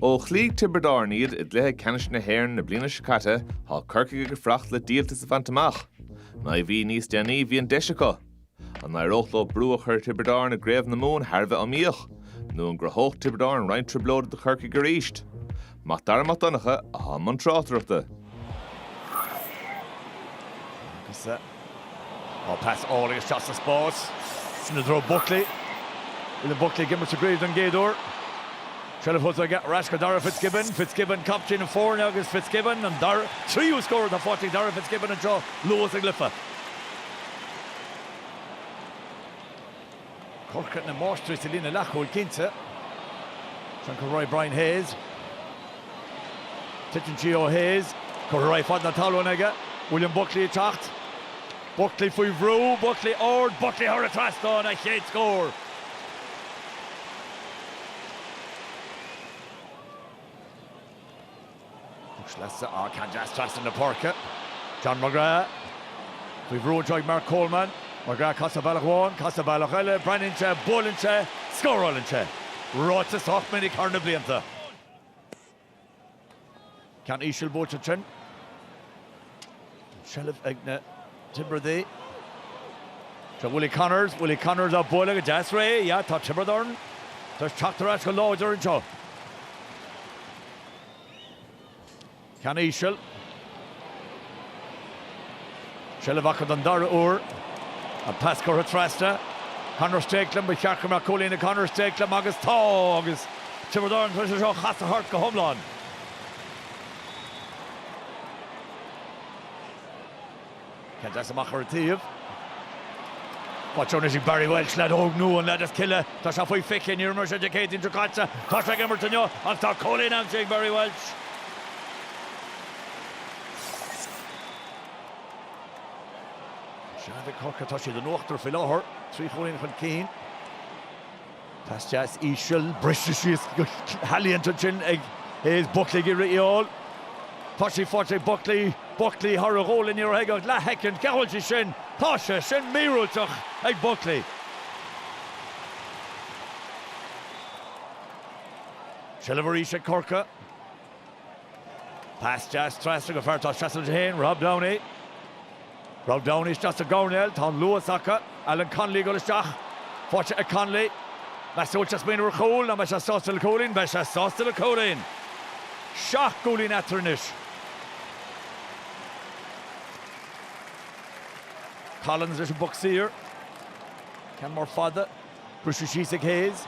Ó chlí Tibberdáir níad I dlithe canis na héireann na bliana sicata há Corcaigh go fracht le díalta sa fantamach. Na bhí níos déanaí bhí an deisiacha. An na róchló brúach ar Tibberdáir na Craobh Iomána Harbheith amíoch. nó an grothoch Tibberdáir an roint triblód de Corcaigh go ríist. Mach dar amach donacha a ha man trátarachta. Pass all against just the sports. Sna throw Buckley. Will the Buckley give us a grade on Gaydor. Trellifoot I get Rashka Dara Fitzgibbon captain in 4 now against Fitzgibbon and Dara 3 who scored the 40 Dara Fitzgibbon and Joe Lewis Gliffa. Cork and the Munster Selina Lacho Kinta. Roy Brian Hayes. Titchin Gio Hayes. Corroy Fadna Talonega. William Buckley attacked. Buckley for Vrew, Buckley Ord, Buckley hurried Trasto and a shade score. Buckley can't just trust in the Porca. John McGrath. We've ruled Joy Mark Coleman. McGrath Costabalach 1, Costabalach Ella, Brennan Che, Bullen Che, Scorolin Che. Rots us off many corner blianta. Can Ishil Bochin. Shellif Egna. Tipperary. So Willie Connors a bowling a Jazz Ray, yeah, to Tipperary. There's Choctarash Lodger and Joe. Can Ishil. Shellivaka Dundara Ur. A Pascal Trasta. Connor Staklam, but Sharkam Colleen and Connor Staklam, August Togs. Tipperary, Trisha Shaw, Hasta Hurt, go Homeland. That's a Macharatiev. Watch on as Barry Welch, lad Hog Nu and let us kill her. That's a fight fick in your immersion educating to Katsa. Costa Emerton, I'll start calling out saying Barry Welch. Shada Corkatoshi, the Nochter Philoher, 3 Holing from Keen. That's just Ishil, British is Hallian to Chin, is Buckley Giriol. Toshy Forte Buckley Horror in your head, La Hecken, Carolji Shin, Tosha, Shin Miruchach, Egg Buckley. Shilleverisha Corca. Pass just Trastig of Hertos Chasseljain, Rob Downey. Rob Downey's just a Gornell, Tom Lewis Aka, Alan Conley got a shot. Forte Conley. Masso just been a recall, and Masha Sostel Colin, Masha Sostel Colin. Shock Colin at Turnish. Collins is a boxer. Canmore Fada. Bruce Shisik Hayes.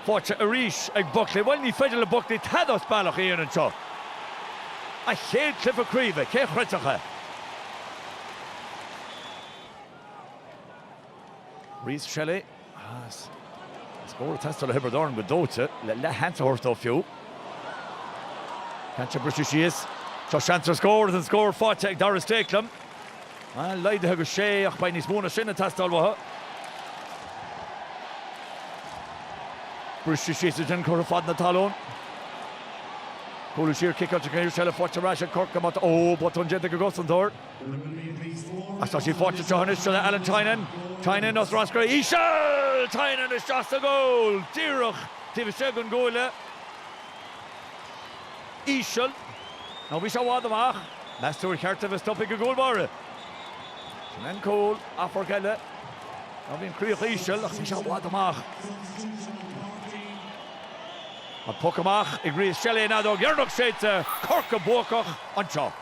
Forte Arish, Egg Buckley. When he fed a Buckley, Tados Balach Ian and Chuck. A shade Cliff of Creeve, Kay Hretacha. Reese Shelley. Score a test on the Hibberdorn with Dota. Let Hansa horse off you. Can't you Bruce Shis? Josh Hansa scores and score Forte Doris Staklam. And Leide Hugger Shea, by Nismona Shin and Tastalwaha. Bruce Shis is in Corafad Natalon. Kulishir kick out to Kay Shell, Forte Rash and Cork come out. Oh, but on Jentica Gossendor. I saw she Forte Johannes, so Alan Tynan, us Rosker, Ishal! Tynan is just a goal. Tirach, Tivishagun goal. Ishal. Now we shall want them off. Master Carter is stopping a goal bar. And Cole, Afforgella. Now being Craobh Iomána, we shall want them off. And Puckamach, agrees Shelley now, Gernok Shades, Cork of Buaicphointí, on top.